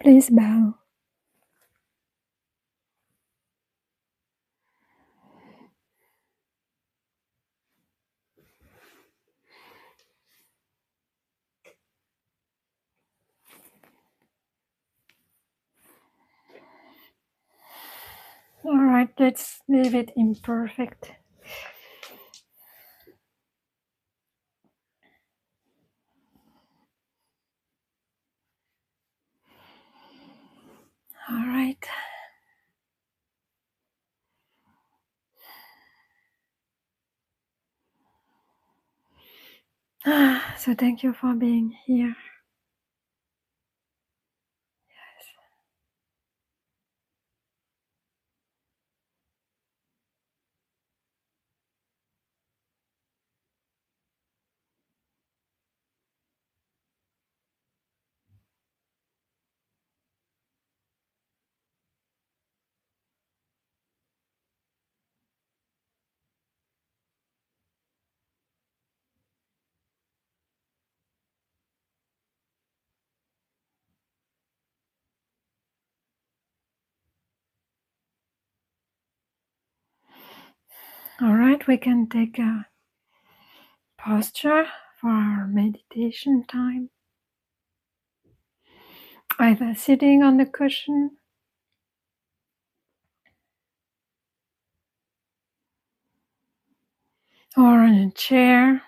Please bow. All right, let's leave it imperfect. All right. So thank you for being here. Yes. All right, we can take a posture for our meditation time. Either sitting on the cushion or in a chair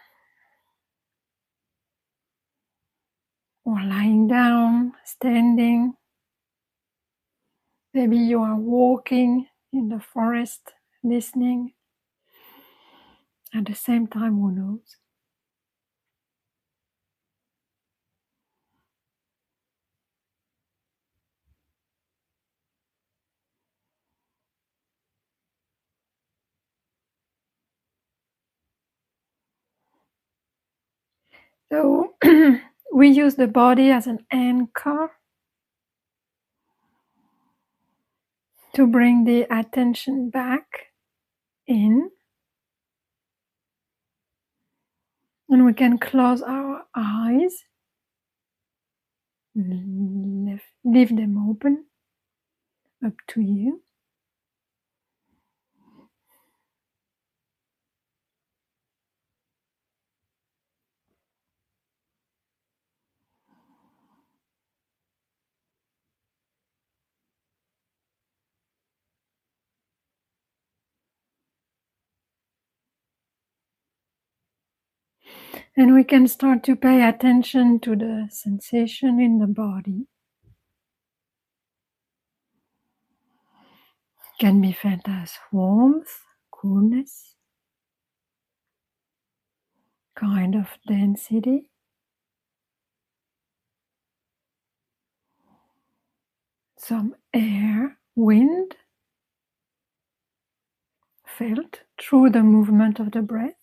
or lying down, standing. Maybe you are walking in the forest, listening. At the same time, who knows? So we use the body as an anchor to bring the attention back in, and we can close our eyes, leave them open, up to you. And we can start to pay attention to the sensation in the body. It can be felt as warmth, coolness, kind of density. Some air, wind, felt through the movement of the breath.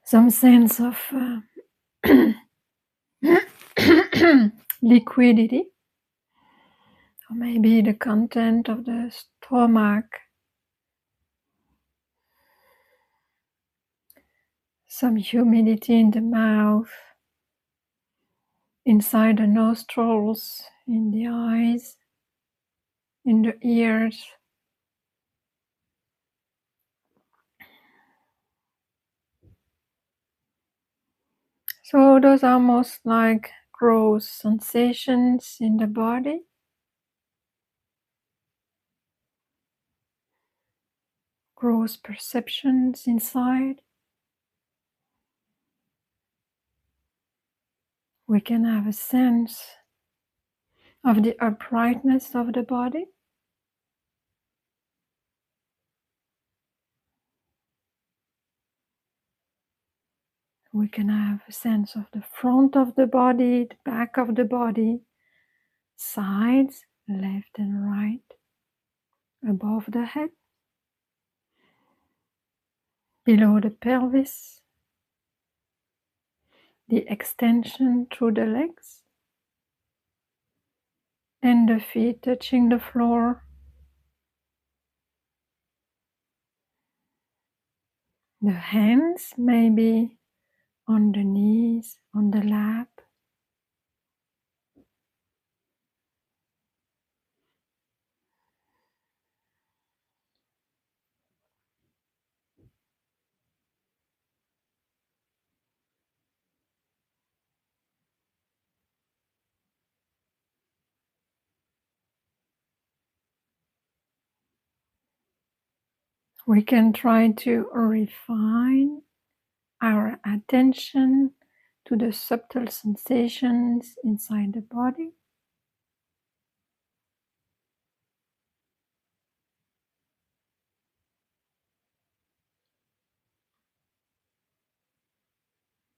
Some sense of liquidity, or maybe the content of the stomach. Some humidity in the mouth, inside the nostrils, in the eyes, in the ears. So those are most like gross sensations in the body. Gross perceptions inside. We can have a sense of the uprightness of the body. We can have a sense of the front of the body, the back of the body, sides, left and right, above the head, below the pelvis, the extension through the legs, and the feet touching the floor. The hands maybe on the knees, on the lap. We can try to refine our attention to the subtle sensations inside the body.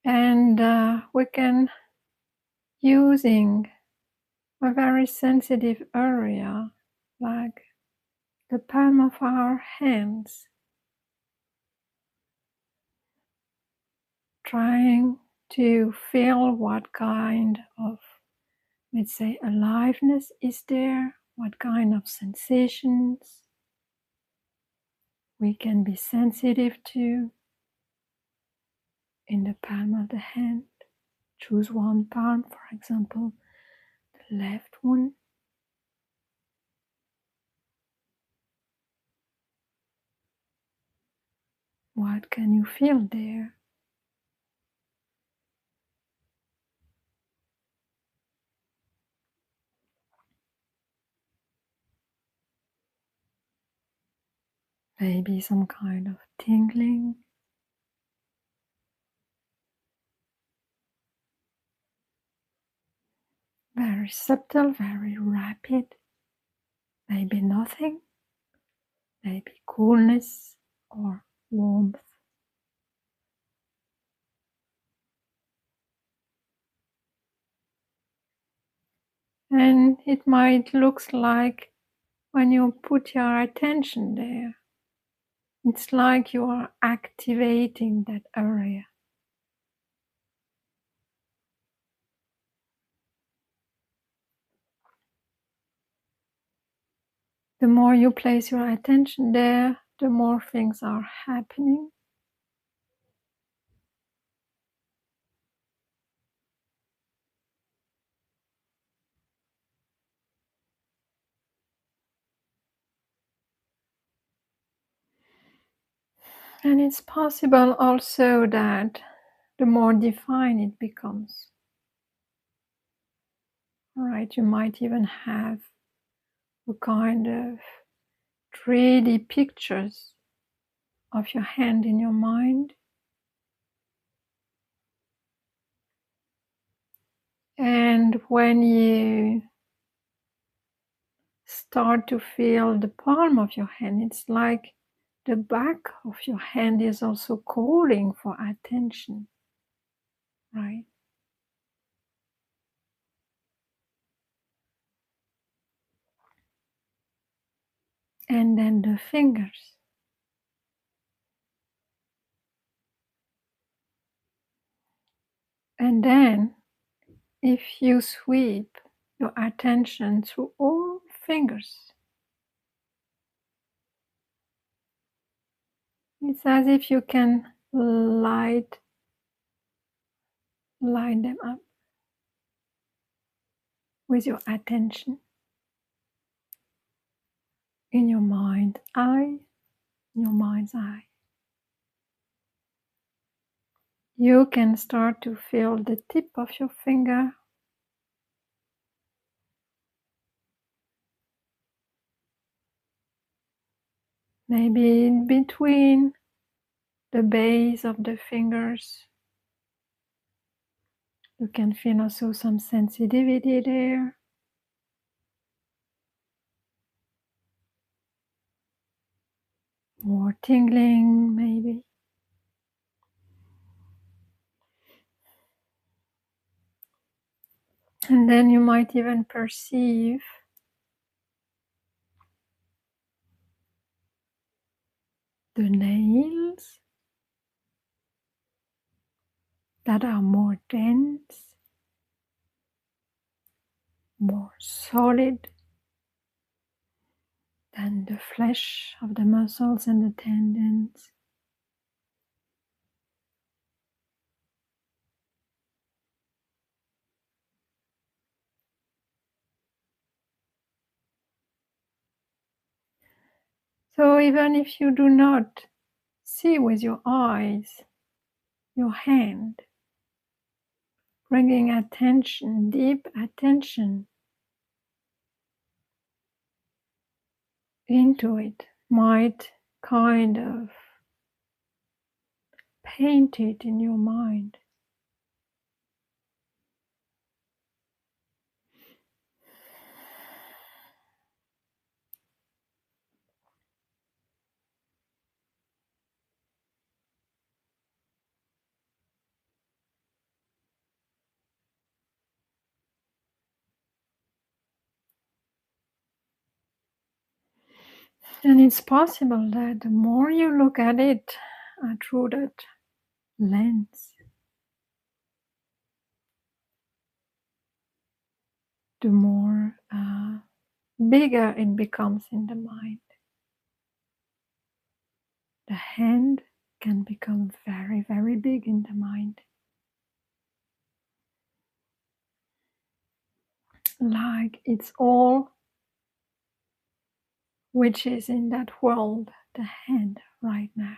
And we can, using a very sensitive area like the palm of our hands, trying to feel what kind of, let's say, aliveness is there, what kind of sensations we can be sensitive to in the palm of the hand. Choose one palm, for example, the left one. What can you feel there? Maybe some kind of tingling. Very subtle, very rapid. Maybe nothing. Maybe coolness or warmth. And it might look like when you put your attention there, it's like you are activating that area. The more you place your attention there, the more things are happening. And it's possible also that the more defined it becomes. Right, you might even have a kind of 3D pictures of your hand in your mind. And when you start to feel the palm of your hand, it's like the back of your hand is also calling for attention, right? And then the fingers. And then if you sweep your attention through all fingers, it's as if you can light them up with your attention in your mind's eye, your mind's eye. You can start to feel the tip of your finger, maybe in between the base of the fingers. You can feel also some sensitivity there. More tingling, maybe. And then you might even perceive the nails that are more dense, more solid than the flesh of the muscles and the tendons. So even if you do not see with your eyes your hand, bringing attention, deep attention into it might kind of paint it in your mind. And it's possible that the more you look at it through that lens, the more bigger it becomes in the mind. The hand can become very, very big in the mind. Like it's all which is in that world, the hand right now.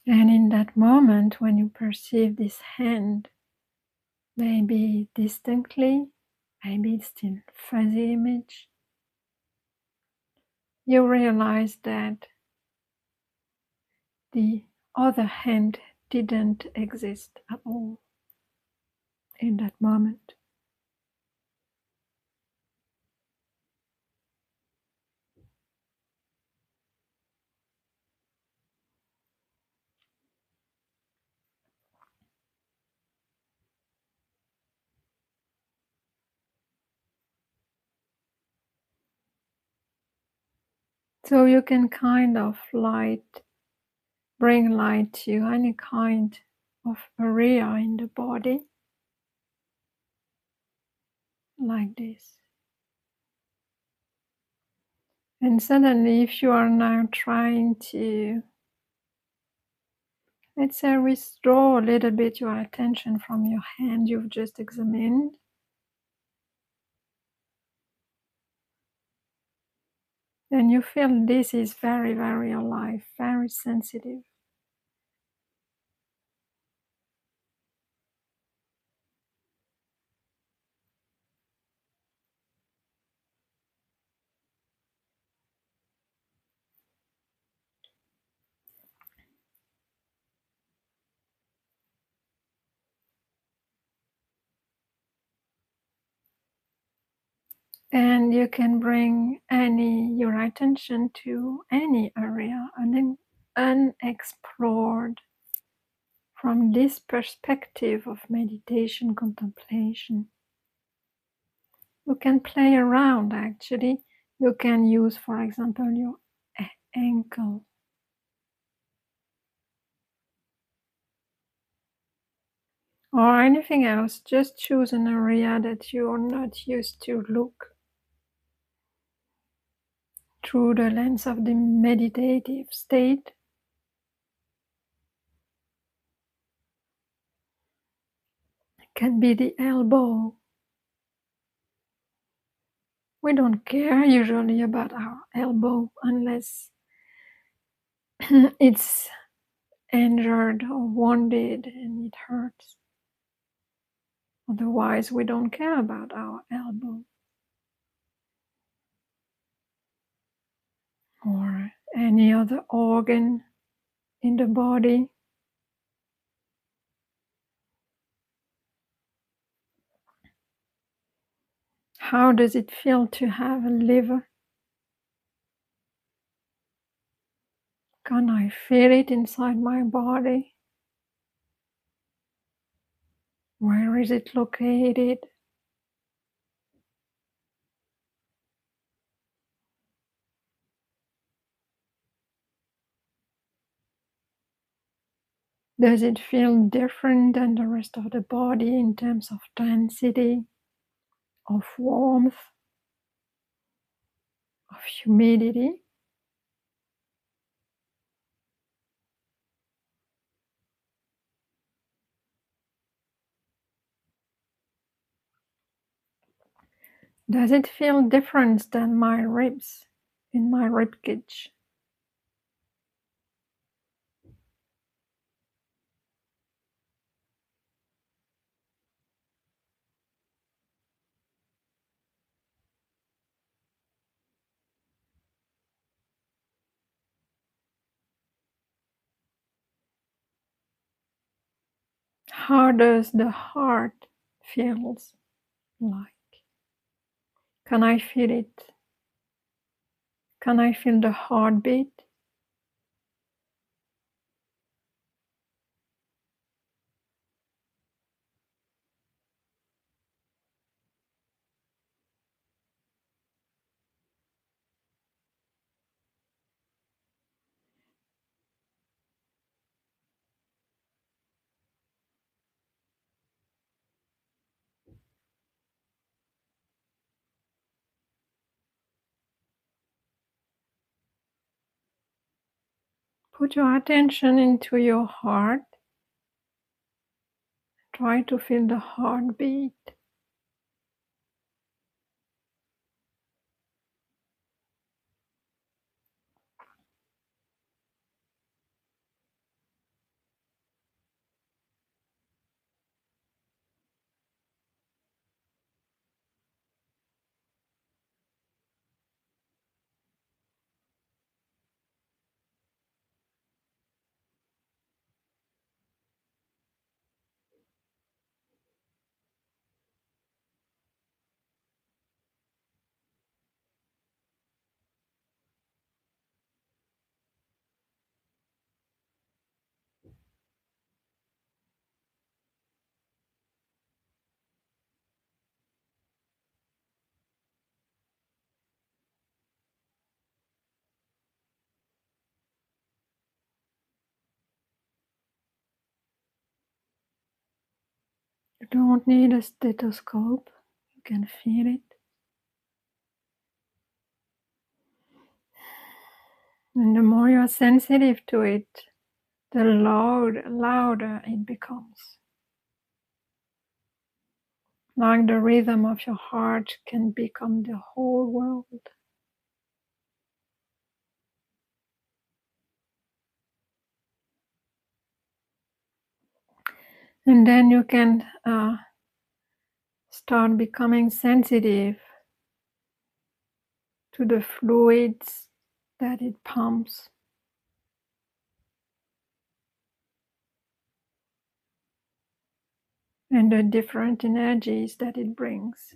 And in that moment, when you perceive this hand, maybe distinctly, maybe it's still fuzzy image, you realize that the other hand didn't exist at all in that moment. So you can kind of bring light to any kind of area in the body, like this. And suddenly, if you are now trying to, let's say, withdraw a little bit your attention from your hand you've just examined, then you feel this is very, very alive, very sensitive. And you can bring your attention to any area unexplored from this perspective of meditation contemplation. You can play around actually. You can use, for example, your ankle. Or anything else, just choose an area that you're not used to look through the lens of the meditative state. It can be the elbow. We don't care usually about our elbow unless it's injured or wounded and it hurts. Otherwise, we don't care about our elbow. Or any other organ in the body. How does it feel to have a liver? Can I feel it inside my body? Where is it located? Does it feel different than the rest of the body in terms of density, of warmth, of humidity? Does it feel different than my ribs in my rib cage? How does the heart feels like? Can I feel it? Can I feel the heartbeat? Put your attention into your heart. Try to feel the heartbeat. You don't need a stethoscope. You can feel it. And the more you're sensitive to it, the louder it becomes. Like the rhythm of your heart can become the whole world. And then you can start becoming sensitive to the fluids that it pumps and the different energies that it brings.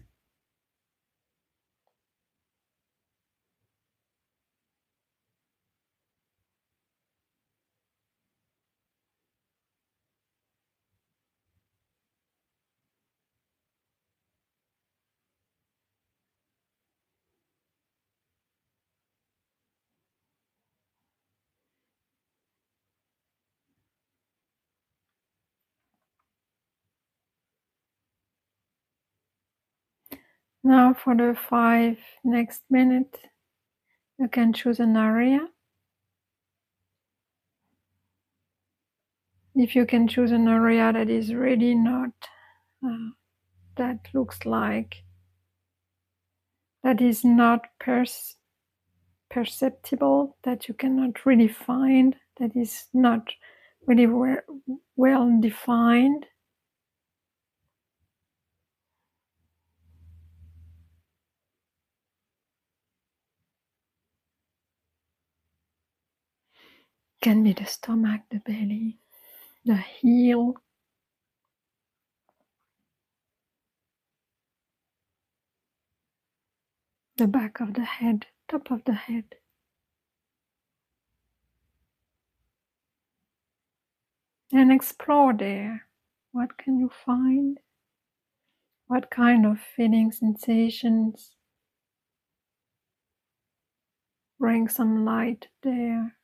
Now for the 5 next minutes, you can choose an area. If you can choose an area that is really not, that looks like, that is not perceptible, that you cannot really find, that is not really well defined, can be the stomach, the belly, the heel, the back of the head, top of the head. And explore there. What can you find? What kind of feelings, sensations? Bring some light there.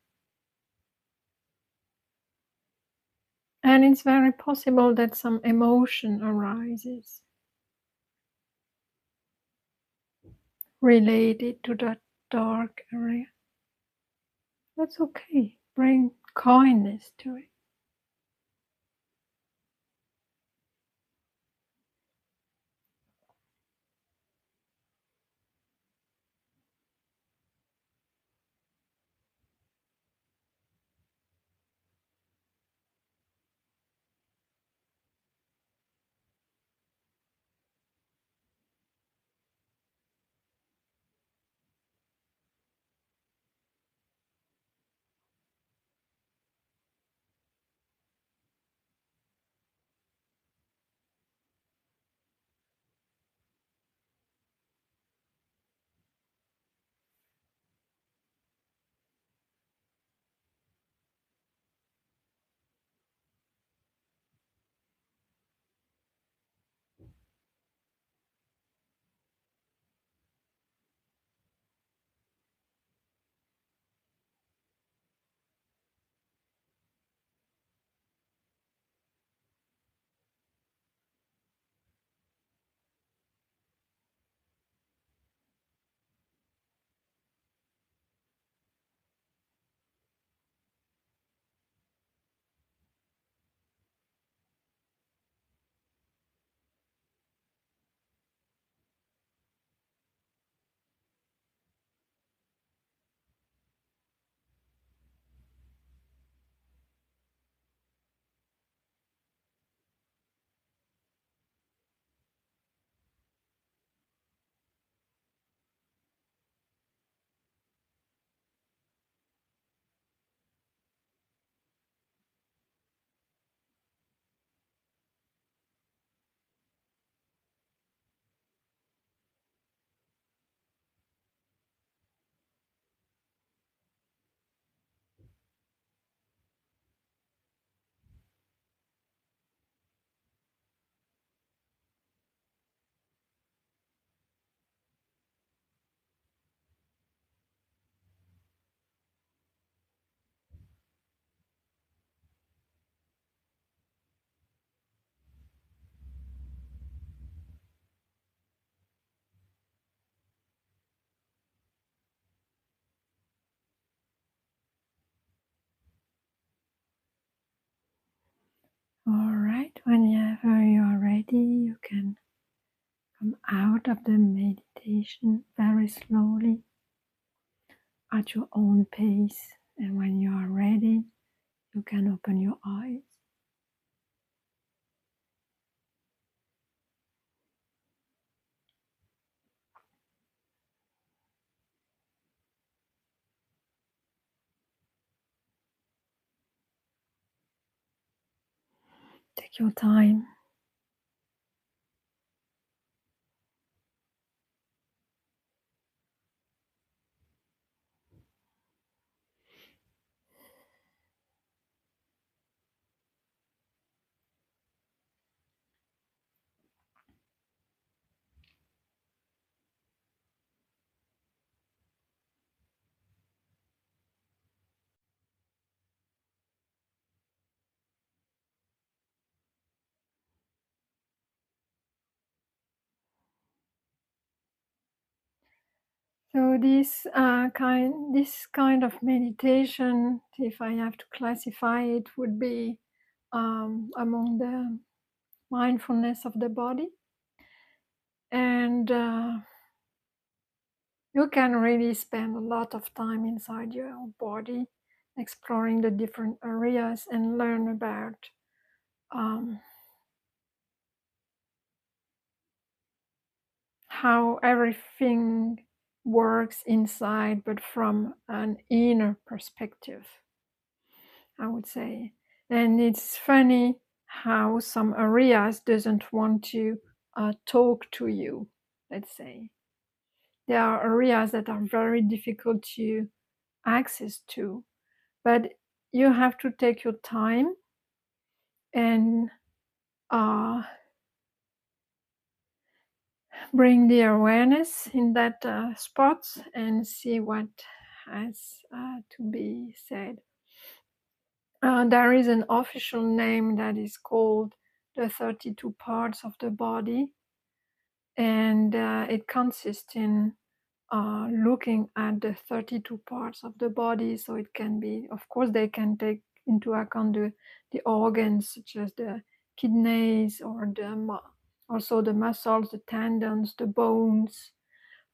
And it's very possible that some emotion arises related to that dark area. That's okay. Bring kindness to it. All right, whenever you are ready, you can come out of the meditation very slowly at your own pace. And when you are ready, you can open your eyes. Take your time. So this kind of meditation, if I have to classify it, would be among the mindfulness of the body, and you can really spend a lot of time inside your body, exploring the different areas and learn about um, how everything works inside, but from an inner perspective, I would say. And it's funny how some areas doesn't want to talk to you, let's say. There are areas that are very difficult to access to, but you have to take your time and uh, bring the awareness in that spot and see what has to be said. There is an official name that is called the 32 parts of the body, and it consists in looking at the 32 parts of the body. So it can be, of course, they can take into account the organs such as the kidneys or also the muscles, the tendons, the bones,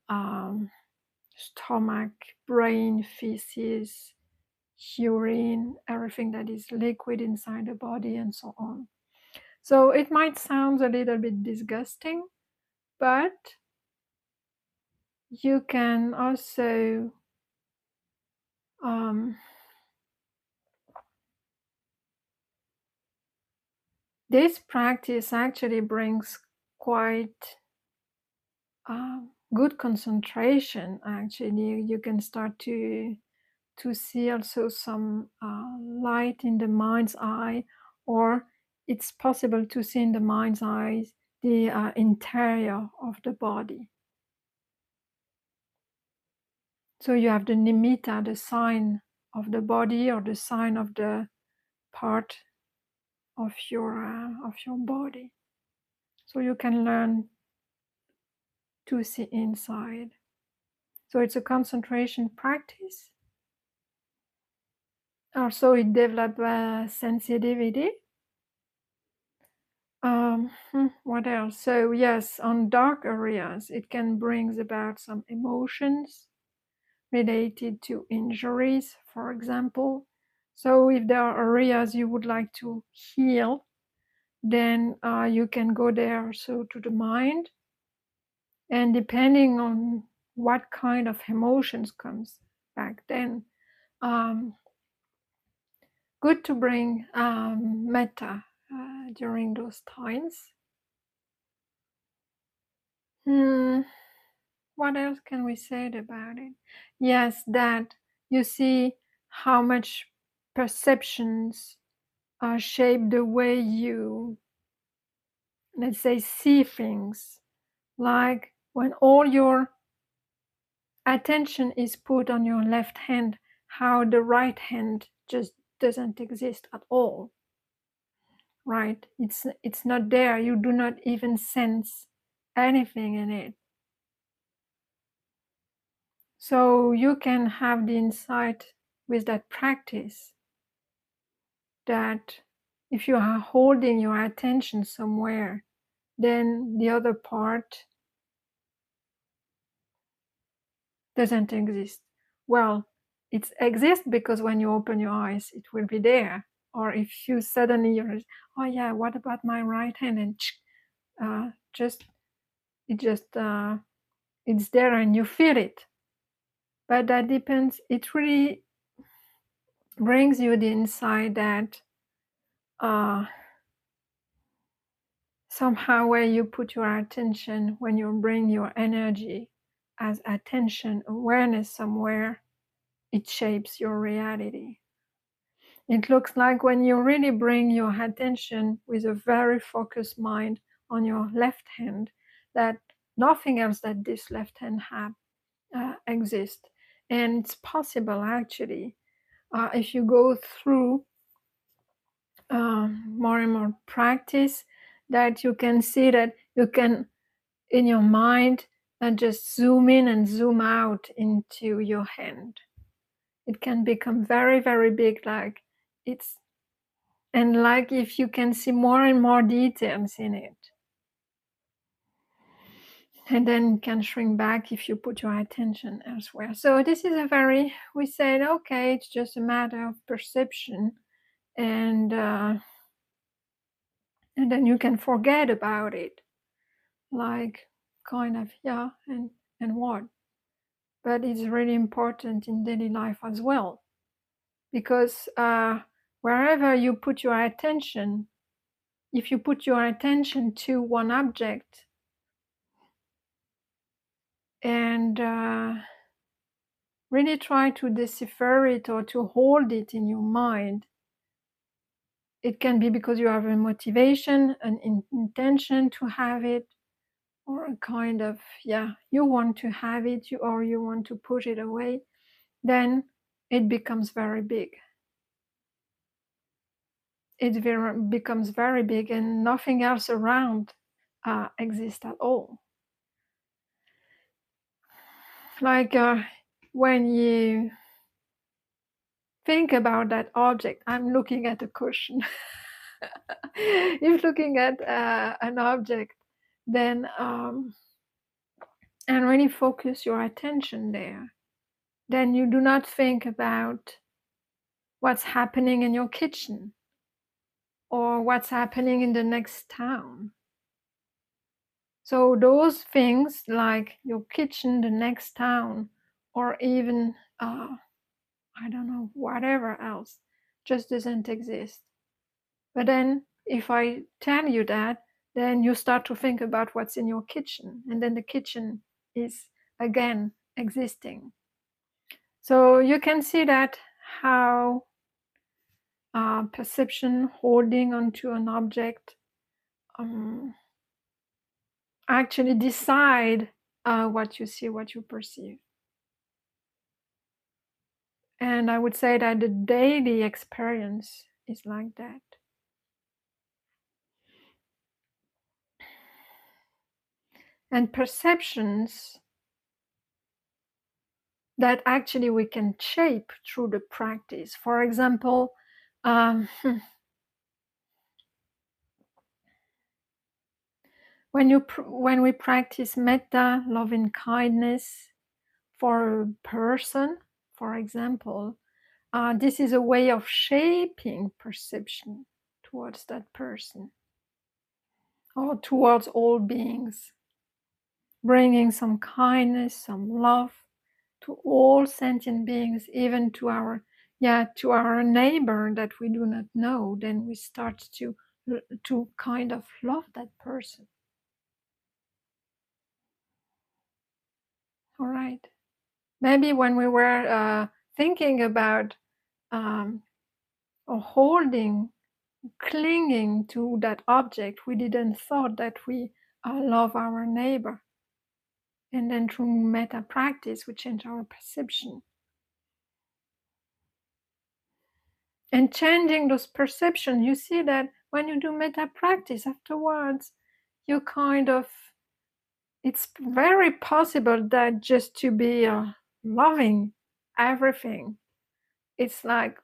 um, stomach, brain, feces, urine, everything that is liquid inside the body, and so on. So it might sound a little bit disgusting, but you can also this practice actually brings quite good concentration. Actually, you can start to see also some light in the mind's eye, or it's possible to see in the mind's eyes the interior of the body. So you have the nimitta, the sign of the body, or the sign of the part of your body. So you can learn to see inside. So it's a concentration practice. Also, it develops sensitivity. What else? So yes, on dark areas, it can bring about some emotions related to injuries, for example. So if there are areas you would like to heal, then you can go there so to the mind, and depending on what kind of emotions comes back then, good to bring metta during those times. What else can we say about it? Yes, that you see how much perceptions shape the way you, let's say, see things. Like when all your attention is put on your left hand, how the right hand just doesn't exist at all, right? It's not there. You do not even sense anything in it. So you can have the insight with that practice that if you are holding your attention somewhere, then the other part doesn't exist. Well, it exists because when you open your eyes, it will be there. Or if you suddenly you're, oh yeah, what about my right hand? And it's there and you feel it. But that depends. It really brings you the insight that somehow where you put your attention, when you bring your energy as attention, awareness somewhere, it shapes your reality. It looks like when you really bring your attention with a very focused mind on your left hand, that nothing else that this left hand have exists. And it's possible actually, if you go through more and more practice, that you can see that you can, in your mind, and just zoom in and zoom out into your hand. It can become very, very big, like it's, and like if you can see more and more details in it. And then can shrink back if you put your attention elsewhere. So this is a very, we said, okay, it's just a matter of perception, and then you can forget about it, like kind of, yeah, and what. But it's really important in daily life as well, because wherever you put your attention, if you put your attention to one object and really try to decipher it or to hold it in your mind, it can be because you have a motivation, an intention to have it, or a kind of, yeah, you want to have it, or you want to push it away, then it becomes very big. it becomes very big and nothing else around exists at all. Like when you think about that object, I'm looking at a cushion. If looking at an object, then and really focus your attention there, then you do not think about what's happening in your kitchen or what's happening in the next town. So those things like your kitchen, the next town, or even I don't know, whatever else, just doesn't exist. But then if I tell you that, then you start to think about what's in your kitchen, and then the kitchen is again existing. So you can see that how perception, holding onto an object, actually decide what you see, what you perceive. And I would say that the daily experience is like that. And perceptions that actually we can shape through the practice. For example, when we practice metta, loving kindness for a person, for example, this is a way of shaping perception towards that person or towards all beings, bringing some kindness, some love to all sentient beings, even to our neighbor that we do not know. Then we start to kind of love that person. All right. Maybe when we were thinking about or holding, clinging to that object, we didn't thought that we love our neighbor. And then through metta practice, we change our perception. And changing those perceptions, you see that when you do metta practice afterwards, you kind of, it's very possible that just to be loving everything, it's like,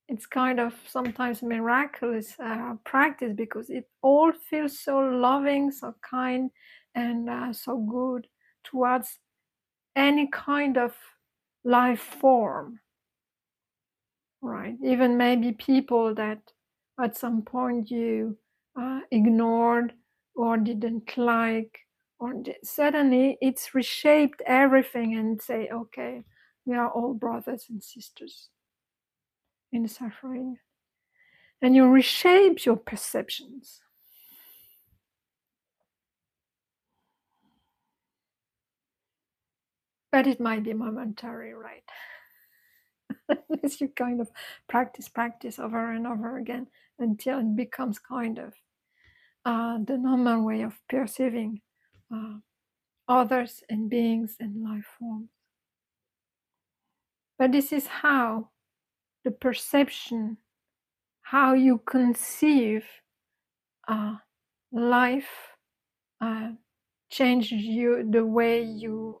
it's kind of sometimes miraculous practice, because it all feels so loving, so kind, and so good towards any kind of life form, right? Even maybe people that at some point you ignored or didn't like, or suddenly it's reshaped everything and say, okay, we are all brothers and sisters in suffering. And you reshape your perceptions. But it might be momentary, right? As you kind of practice over and over again until it becomes kind of the normal way of perceiving others and beings and life forms. But this is how the perception, how you conceive life, changes you, the way you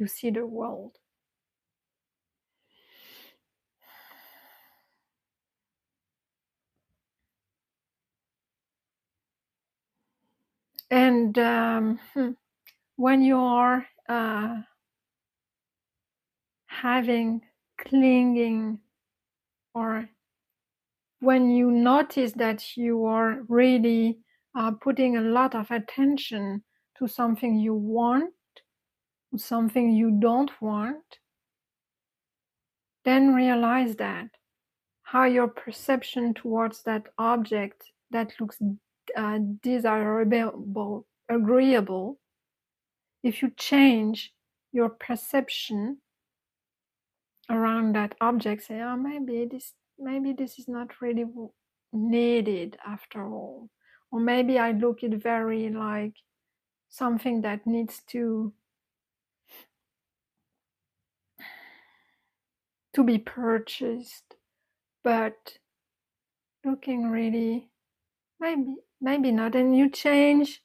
see the world. And when you are having clinging, or when you notice that you are really putting a lot of attention to something you want, something you don't want, then realize that how your perception towards that object that looks desirable, agreeable, if you change your perception around that object, say, oh, maybe this is not really needed after all, or maybe I look it very like something that needs to be purchased, but looking really, maybe not, and you change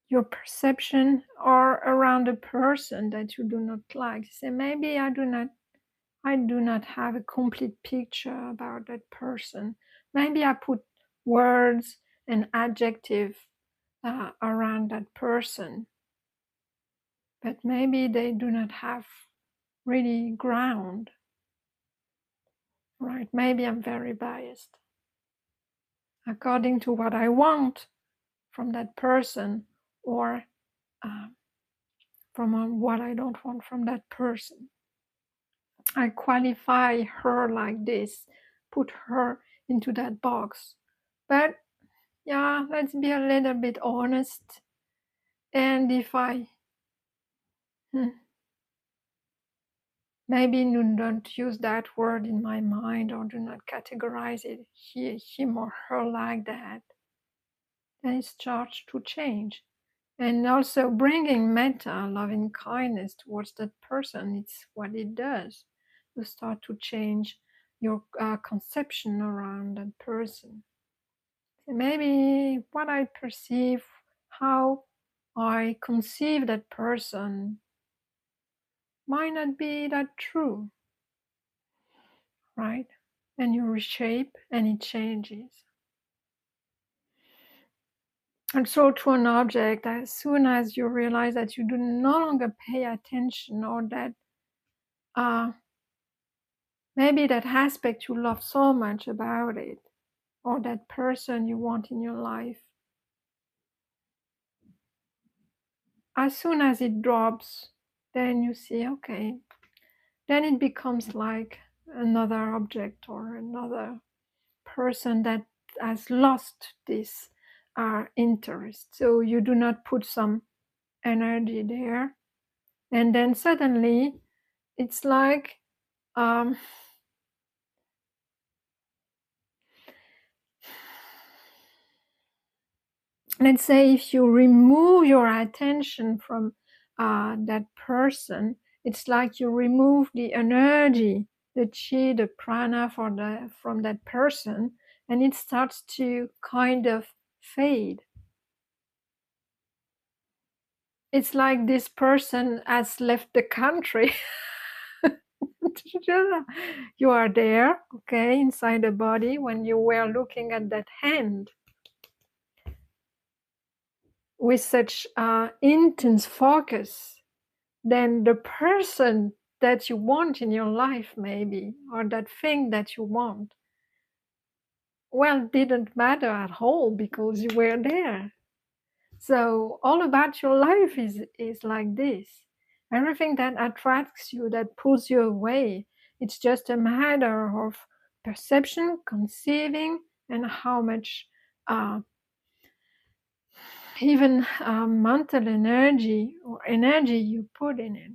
your perception or around a person that you do not like. You say, maybe I do not have a complete picture about that person. Maybe I put words and adjective around that person, but maybe they do not have really ground, right? Maybe I'm very biased according to what I want from that person, or uh, from what I don't want from that person. I qualify her like this, put her into that box. But yeah, let's be a little bit honest. And if I maybe don't use that word in my mind, or do not categorize it, him or her like that, then it's charged to change. And also bringing metta, loving kindness towards that person, it's what it does. You start to change your conception around that person. So maybe what I perceive, how I conceive that person might not be that true, right? And you reshape and it changes. And so to an object, as soon as you realize that you do no longer pay attention, or that maybe that aspect you love so much about it, or that person you want in your life, as soon as it drops, then you see, okay, then it becomes like another object or another person that has lost this interest. So you do not put some energy there. And then suddenly it's like, um, let's say if you remove your attention from that person, it's like you remove the energy, the chi, the prana from that person, and it starts to kind of fade. It's like this person has left the country. You are there, okay, inside the body, when you were looking at that hand with such intense focus, then the person that you want in your life, maybe, or that thing that you want, well, didn't matter at all because you were there. So all about your life is like this. Everything that attracts you, that pulls you away, it's just a matter of perception, conceiving, and how much even mental energy or energy you put in it.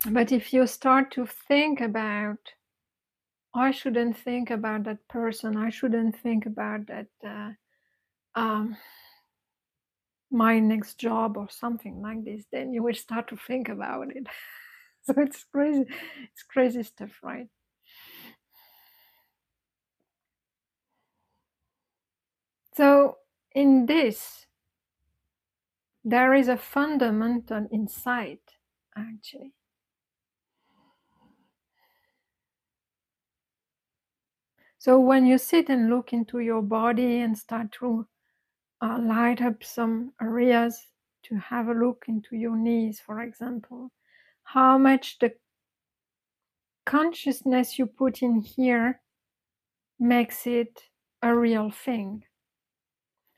But if you start to think about, I shouldn't think about that person, I shouldn't think about that my next job or something like this, then you will start to think about it. So it's crazy stuff, right? So in this, there is a fundamental insight, actually. So when you sit and look into your body and start to light up some areas, to have a look into your knees, for example, how much the consciousness you put in here makes it a real thing.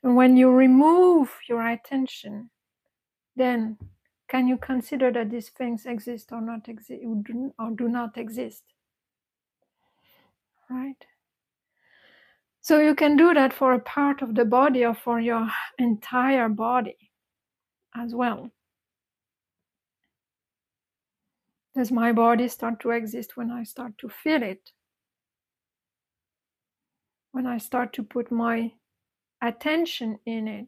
And when you remove your attention, then can you consider that these things exist or not exist, or do not exist, right? So you can do that for a part of the body or for your entire body as well. Does my body start to exist when I start to feel it? When I start to put my attention in it?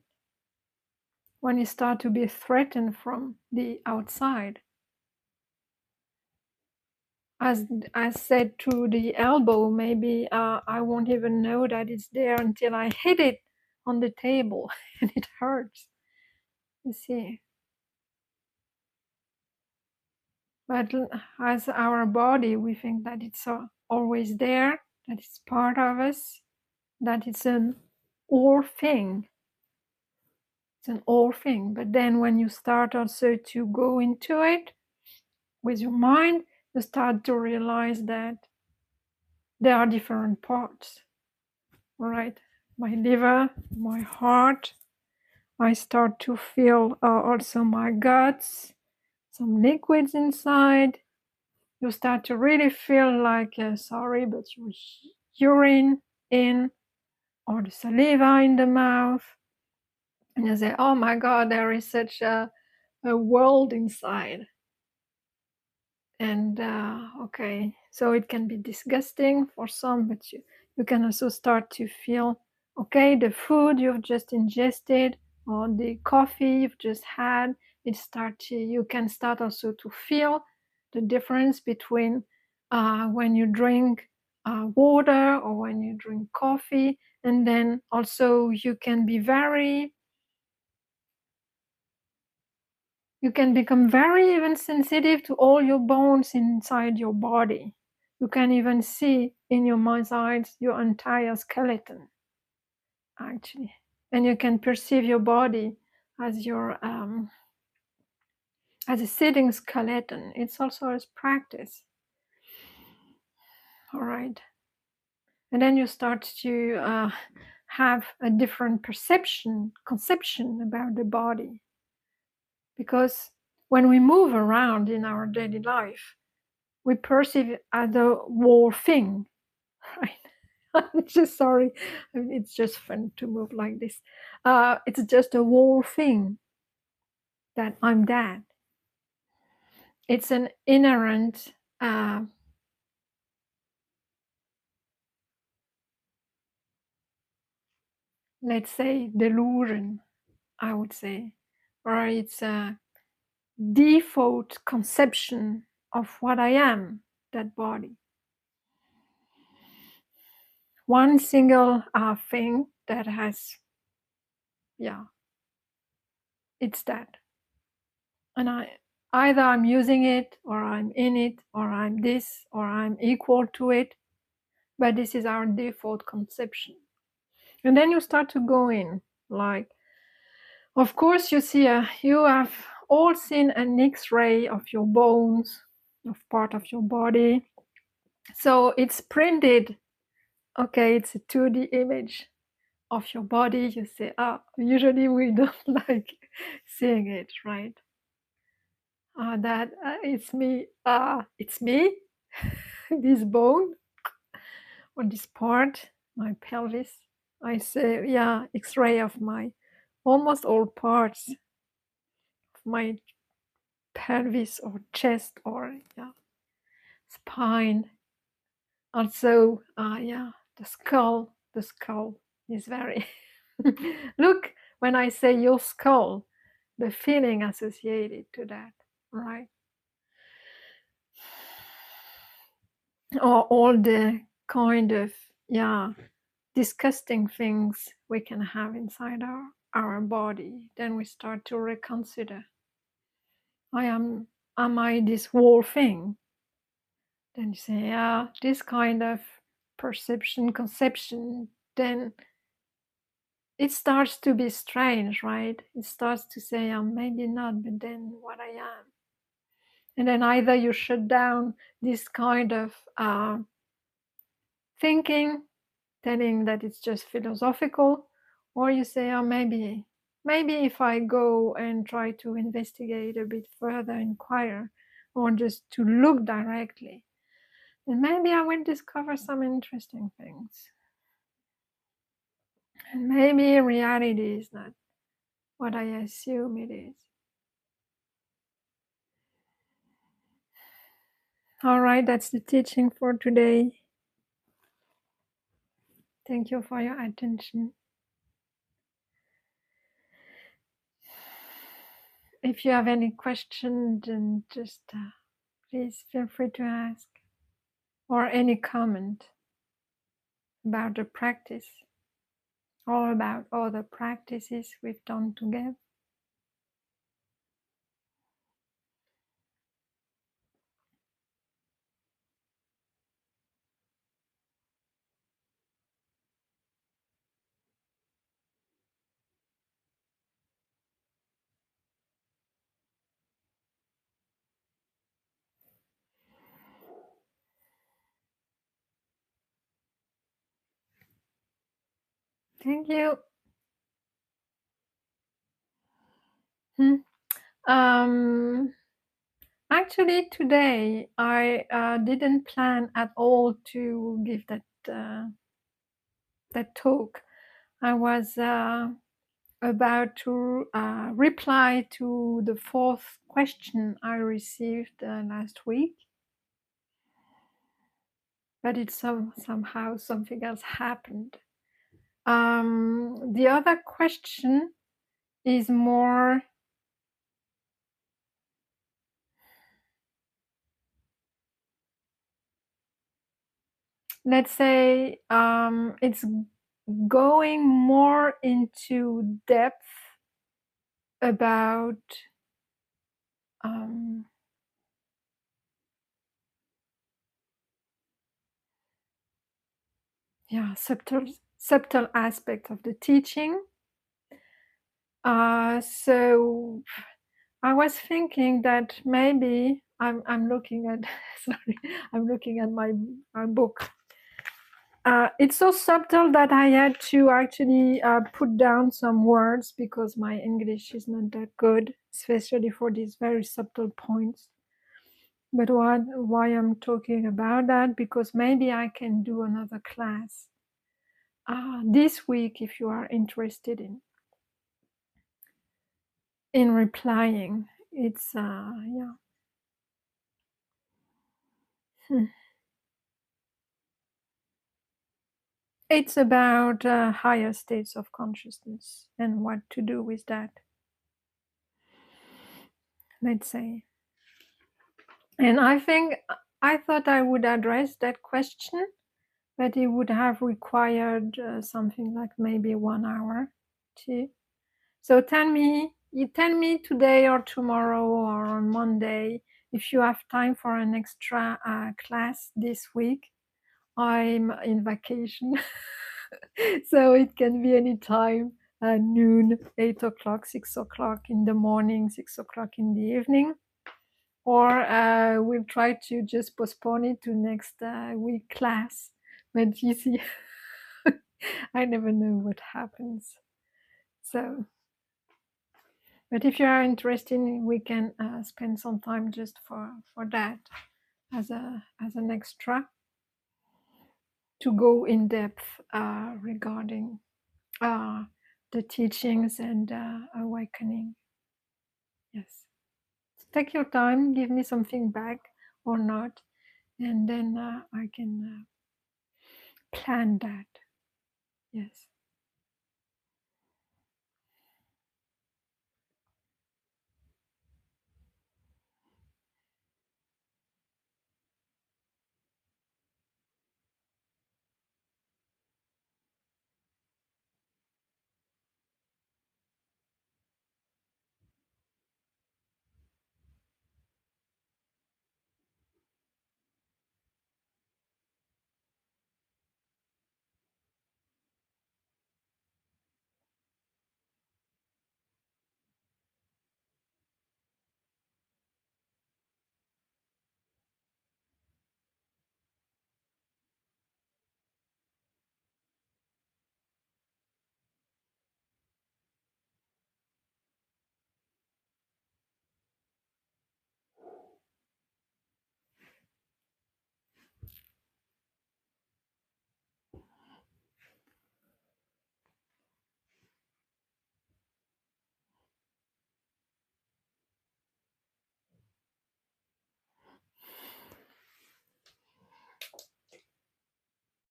When it starts to be threatened from the outside? as I said, to the elbow, maybe I won't even know that it's there until I hit it on the table and it hurts. You see. But as our body, we think that it's always there, that it's part of us, that it's an all thing. It's an all thing. But then when you start also to go into it with your mind, you start to realize that there are different parts, right? My liver, my heart. I start to feel also my guts, some liquids inside. You start to really feel like, sorry, but your urine in or the saliva in the mouth. And you say, oh my God, there is such a world inside. And okay, so it can be disgusting for some, but you can also start to feel, okay, the food you've just ingested or the coffee you've just had, you can start also to feel the difference between when you drink water or when you drink coffee. And then also you can become very even sensitive to all your bones inside your body. You can even see in your mind's eyes your entire skeleton, actually. And you can perceive your body as as a sitting skeleton. It's also a practice. All right. And then you start to have a different conception about the body. Because when we move around in our daily life, we perceive it as a whole thing, right? I'm just sorry. I mean, it's just fun to move like this. It's just a whole thing that I'm that. It's an inherent, let's say, delusion, I would say, or it's a default conception of what I am, that body. One single thing that has, yeah, it's that. And either I'm using it or I'm in it or I'm this or I'm equal to it, but this is our default conception. And then you start to go in, like, of course you have all seen an X-ray of your bones, of part of your body. So it's printed, okay, it's a 2D image of your body. You say, usually we don't like seeing it, right? That it's me, this bone or this part, my pelvis. I say, yeah, X-ray of my almost all parts of my pelvis or chest or yeah, spine. Also, yeah, the skull. The skull is very. Look, when I say your skull, the feeling associated to that, right? Or all the kind of, yeah, disgusting things we can have inside our body, then we start to reconsider. Am I this whole thing? Then you say, yeah, this kind of perception, conception, then it starts to be strange, right? It starts to say, maybe not, but then what I am. And then either you shut down this kind of thinking, telling that it's just philosophical, or you say, maybe if I go and try to investigate a bit further, inquire, or just to look directly, then maybe I will discover some interesting things. And maybe reality is not what I assume it is. All right, that's the teaching for today. Thank you for your attention. If you have any questions, then just please feel free to ask. or any comment about the practice or about other practices we've done together. Thank you. Actually, today I didn't plan at all to give that talk. I was about to reply to the fourth question I received last week, but it's somehow something else happened. The other question is more, let's say, it's going more into depth about subtle aspect of the teaching. So I was thinking that maybe I'm looking at sorry, I'm looking at my book. It's so subtle that I had to actually put down some words because my English is not that good, especially for these very subtle points. But why I'm talking about that? Because maybe I can do another class this week if you are interested in replying. It's yeah. It's about higher states of consciousness and what to do with that, let's say. And I thought I would address that question, but it would have required something like maybe 1 hour too. So you tell me today or tomorrow or on Monday if you have time for an extra class this week. I'm in vacation, so it can be any time, noon, 8 o'clock, 6 o'clock in the morning, 6 o'clock in the evening, or we'll try to just postpone it to next week class. But you see, I never know what happens. So, but if you are interested, we can spend some time just for that as an extra to go in depth regarding the teachings and awakening. Yes. Take your time, give me something back or not, and then I can plan that. Yes.